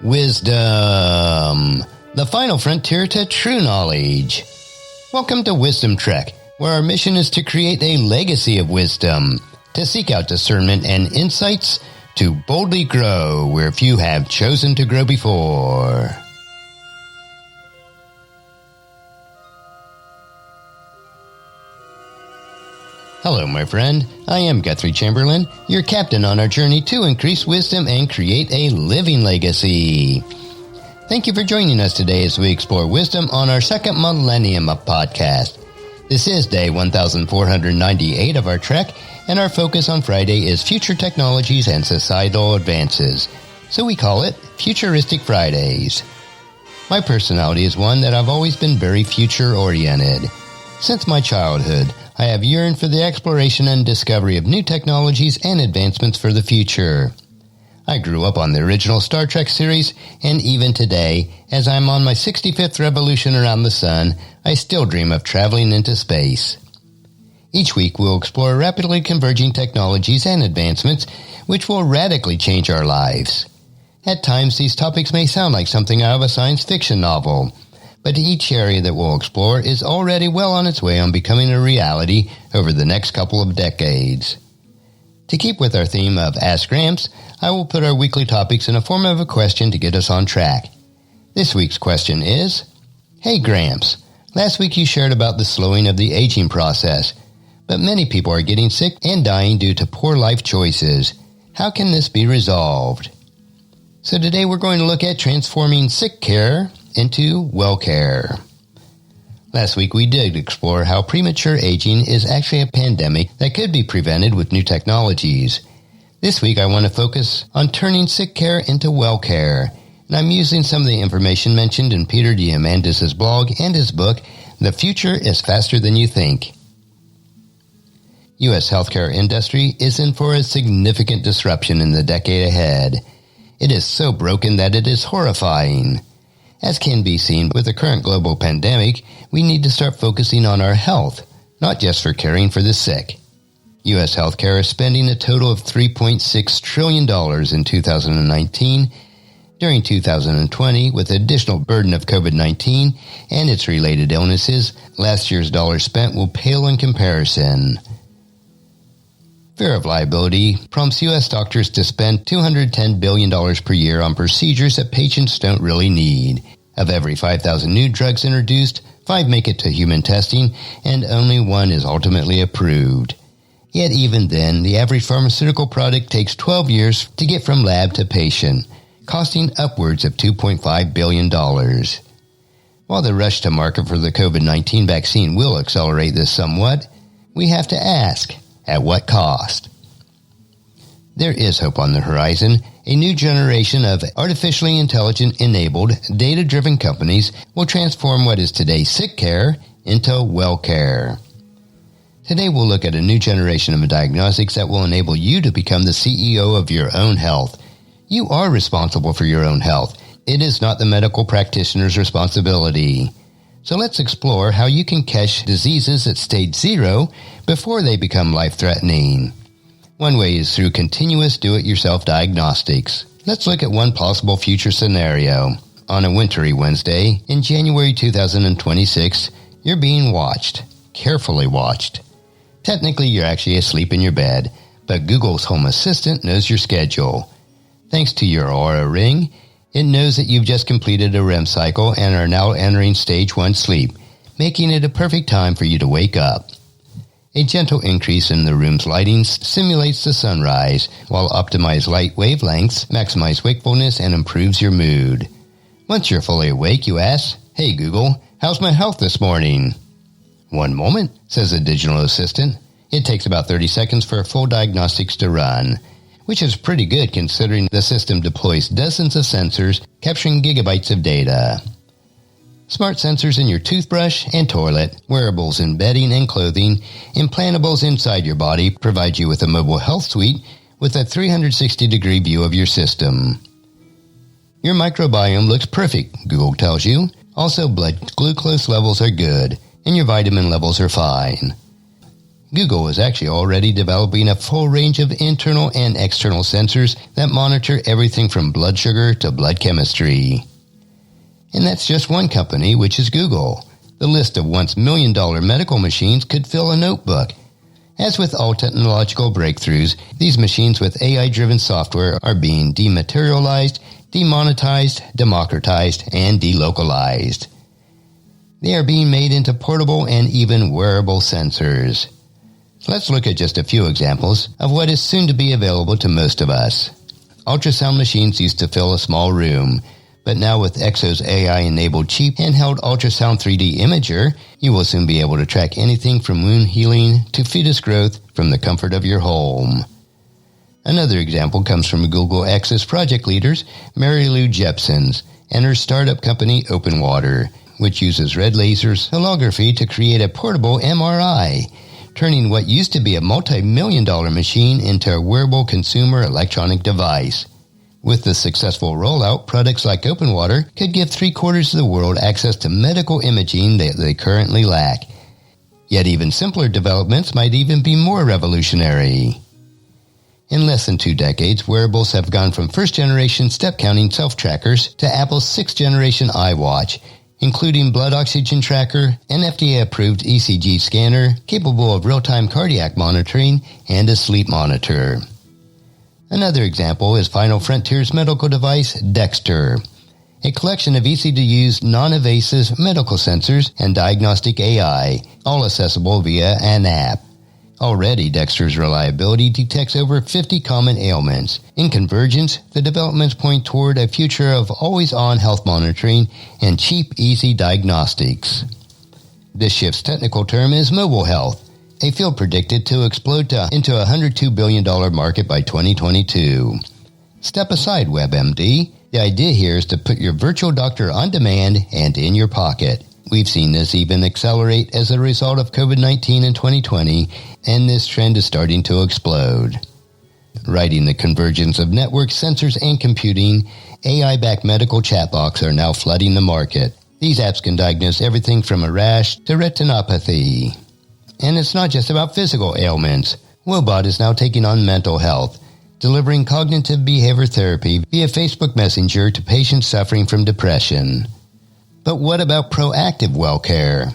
Wisdom, the final frontier to true knowledge. Welcome to Wisdom Trek, where our mission is to create a legacy of wisdom, to seek out discernment and insights, to boldly grow where few have chosen to grow before. Hello, my friend. I am Guthrie Chamberlain, your captain on our journey to increase wisdom and create a living legacy. Thank you for joining us today as we explore wisdom on our second millennium of podcast. This is day 1498 of our trek, and our focus on Friday is future technologies and societal advances. So we call it Futuristic Fridays. My personality is one that I've always been very future-oriented. Since my childhood, I have yearned for the exploration and discovery of new technologies and advancements for the future. I grew up on the original Star Trek series, and even today, as I'm on my 65th revolution around the sun, I still dream of traveling into space. Each week we'll explore rapidly converging technologies and advancements which will radically change our lives. At times these topics may sound like something out of a science fiction novel, but each area that we'll explore is already well on its way on becoming a reality over the next couple of decades. To keep with our theme of Ask Gramps, I will put our weekly topics in a form of a question to get us on track. This week's question is, Hey Gramps, last week you shared about the slowing of the aging process, but many people are getting sick and dying due to poor life choices. How can this be resolved? So today we're going to look at transforming sick care into well care. Last week we did explore how premature aging is actually a pandemic that could be prevented with new technologies. This week I want to focus on turning sick care into well care, and I'm using some of the information mentioned in Peter Diamandis' blog and his book, The Future is Faster Than You Think. U.S. healthcare industry is in for a significant disruption in the decade ahead. It is so broken that it is horrifying. As can be seen with the current global pandemic, we need to start focusing on our health, not just for caring for the sick. U.S. healthcare is spending a total of $3.6 trillion in 2019. During 2020, with the additional burden of COVID-19 and its related illnesses, last year's dollars spent will pale in comparison. Fear of liability prompts U.S. doctors to spend $210 billion per year on procedures that patients don't really need. Of every 5,000 new drugs introduced, 5 make it to human testing, and only 1 is ultimately approved. Yet even then, the average pharmaceutical product takes 12 years to get from lab to patient, costing upwards of $2.5 billion. While the rush to market for the COVID-19 vaccine will accelerate this somewhat, we have to ask, at what cost? There is hope on the horizon. A new generation of artificially intelligent-enabled, data-driven companies will transform what is today sick care into well care. Today we'll look at a new generation of diagnostics that will enable you to become the CEO of your own health. You are responsible for your own health. It is not the medical practitioner's responsibility. So let's explore how you can catch diseases at stage 0 before they become life-threatening. One way is through continuous do-it-yourself diagnostics. Let's look at one possible future scenario. On a wintry Wednesday in January 2026, you're being watched, carefully watched. Technically, you're actually asleep in your bed, but Google's Home Assistant knows your schedule. Thanks to your Aura Ring, it knows that you've just completed a REM cycle and are now entering stage 1 sleep, making it a perfect time for you to wake up. A gentle increase in the room's lighting simulates the sunrise, while optimized light wavelengths maximize wakefulness and improves your mood. Once you're fully awake, you ask, Hey Google, how's my health this morning? One moment, says the digital assistant. It takes about 30 seconds for full diagnostics to run, which is pretty good considering the system deploys dozens of sensors capturing gigabytes of data. Smart sensors in your toothbrush and toilet, wearables in bedding and clothing, implantables inside your body provide you with a mobile health suite with a 360-degree view of your system. Your microbiome looks perfect, Google tells you. Also, blood glucose levels are good, and your vitamin levels are fine. Google is actually already developing a full range of internal and external sensors that monitor everything from blood sugar to blood chemistry. And that's just one company, which is Google. The list of once million-dollar medical machines could fill a notebook. As with all technological breakthroughs, these machines with AI-driven software are being dematerialized, demonetized, democratized, and delocalized. They are being made into portable and even wearable sensors. Let's look at just a few examples of what is soon to be available to most of us. Ultrasound machines used to fill a small room, but now with Exo's AI-enabled cheap handheld ultrasound 3D imager, you will soon be able to track anything from wound healing to fetus growth from the comfort of your home. Another example comes from Google X's project leaders, Mary Lou Jepsons, and her startup company OpenWater, which uses red lasers holography to create a portable MRI, turning what used to be a multi-million-dollar machine into a wearable consumer electronic device. With the successful rollout, products like OpenWater could give 3/4 of the world access to medical imaging that they currently lack. Yet even simpler developments might even be more revolutionary. In less than 2 decades, wearables have gone from first-generation step-counting self-trackers to Apple's 6th-generation iWatch, including blood oxygen tracker, an FDA-approved ECG scanner capable of real-time cardiac monitoring, and a sleep monitor. Another example is Final Frontier's medical device, Dexter, a collection of easy-to-use, non-invasive medical sensors and diagnostic AI, all accessible via an app. Already, Dexter's reliability detects over 50 common ailments. In convergence, the developments point toward a future of always-on health monitoring and cheap, easy diagnostics. This shift's technical term is mobile health, a field predicted to explode into a $102 billion market by 2022. Step aside, WebMD. The idea here is to put your virtual doctor on demand and in your pocket. We've seen this even accelerate as a result of COVID-19 in 2020, and this trend is starting to explode. Riding the convergence of networks, sensors, and computing, AI-backed medical chatbots are now flooding the market. These apps can diagnose everything from a rash to retinopathy. And it's not just about physical ailments. Wobot is now taking on mental health, delivering cognitive behavior therapy via Facebook Messenger to patients suffering from depression. But what about proactive well care?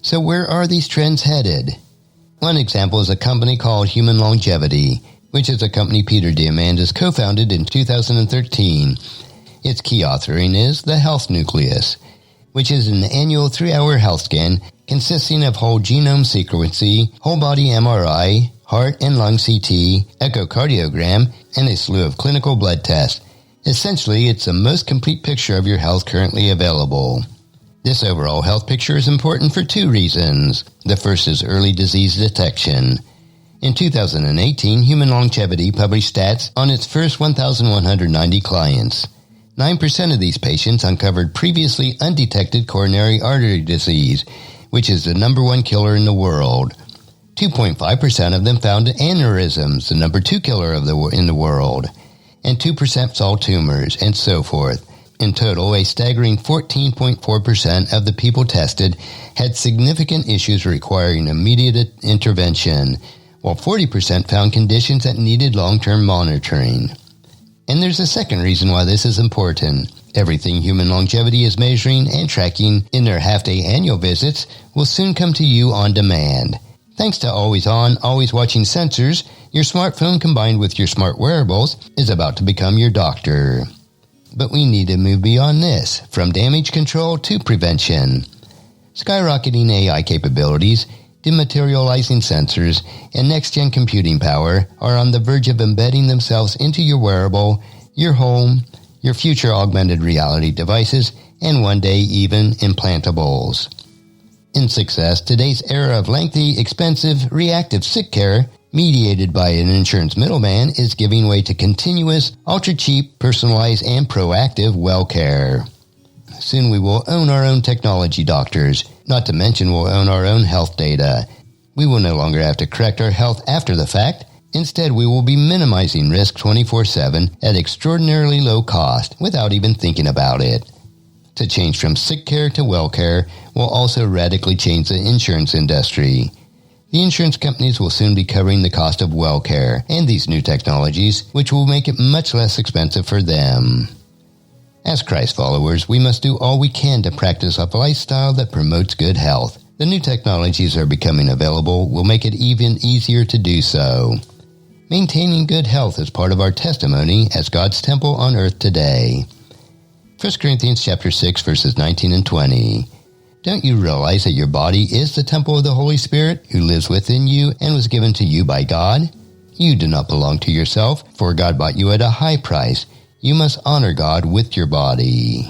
So where are these trends headed? One example is a company called Human Longevity, which is a company Peter Diamandis co-founded in 2013. Its key authoring is The Health Nucleus, which is an annual 3-hour health scan consisting of whole genome sequencing, whole body MRI, heart and lung CT, echocardiogram, and a slew of clinical blood tests. Essentially, it's the most complete picture of your health currently available. This overall health picture is important for 2 reasons. The first is early disease detection. In 2018, Human Longevity published stats on its first 1,190 clients. 9% of these patients uncovered previously undetected coronary artery disease, which is the number 1 killer in the world. 2.5% of them found aneurysms, the number 2 killer in the world. And 2% saw tumors, and so forth. In total, a staggering 14.4% of the people tested had significant issues requiring immediate intervention, while 40% found conditions that needed long-term monitoring. And there's a second reason why this is important. Everything Human Longevity is measuring and tracking in their half-day annual visits will soon come to you on demand. Thanks to always-on, always-watching sensors, your smartphone combined with your smart wearables is about to become your doctor. But we need to move beyond this, from damage control to prevention. Skyrocketing AI capabilities, dematerializing sensors, and next-gen computing power are on the verge of embedding themselves into your wearable, your home, your future augmented reality devices, and one day even implantables. In success, today's era of lengthy, expensive, reactive sick care, mediated by an insurance middleman, is giving way to continuous, ultra-cheap, personalized, and proactive well care. Soon we will own our own technology doctors, not to mention we'll own our own health data. We will no longer have to correct our health after the fact. Instead, we will be minimizing risk 24/7 at extraordinarily low cost without even thinking about it. To change from sick care to well care will also radically change the insurance industry. The insurance companies will soon be covering the cost of well care and these new technologies, which will make it much less expensive for them. As Christ followers, we must do all we can to practice a lifestyle that promotes good health. The new technologies are becoming available will make it even easier to do so. Maintaining good health is part of our testimony as God's temple on earth today. 1 Corinthians chapter 6, verses 19 and 20. Don't you realize that your body is the temple of the Holy Spirit who lives within you and was given to you by God? You do not belong to yourself, for God bought you at a high price. You must honor God with your body.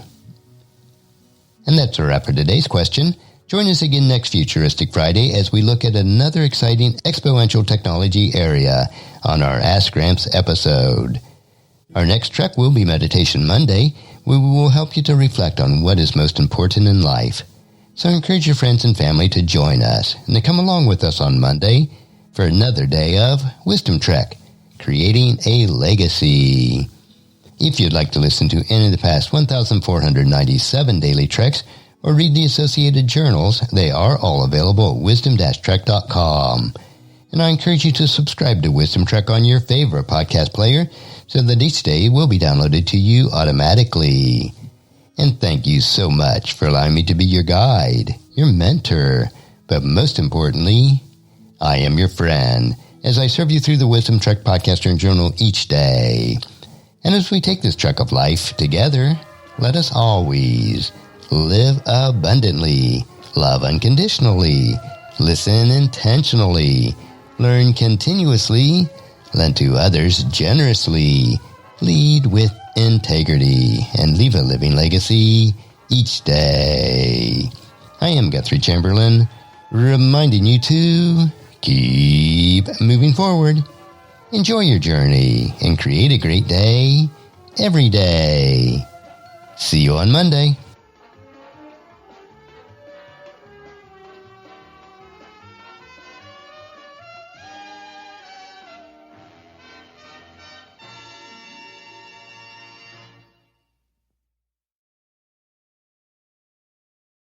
And that's a wrap for today's question. Join us again next Futuristic Friday as we look at another exciting exponential technology area on our Ask Gramps episode. Our next trek will be Meditation Monday, where we will help you to reflect on what is most important in life. So encourage your friends and family to join us and to come along with us on Monday for another day of Wisdom Trek, Creating a Legacy. If you'd like to listen to any of the past 1,497 daily treks or read the associated journals, they are all available at wisdom-trek.com. And I encourage you to subscribe to Wisdom Trek on your favorite podcast player so that each day will be downloaded to you automatically. And thank you so much for allowing me to be your guide, your mentor, but most importantly, I am your friend as I serve you through the Wisdom Trek podcast and journal each day. And as we take this trek of life together, let us always live abundantly, love unconditionally, listen intentionally, learn continuously, lend to others generously, lead with integrity, and leave a living legacy each day. I am Guthrie Chamberlain, reminding you to keep moving forward, enjoy your journey, and create a great day every day. See you on Monday.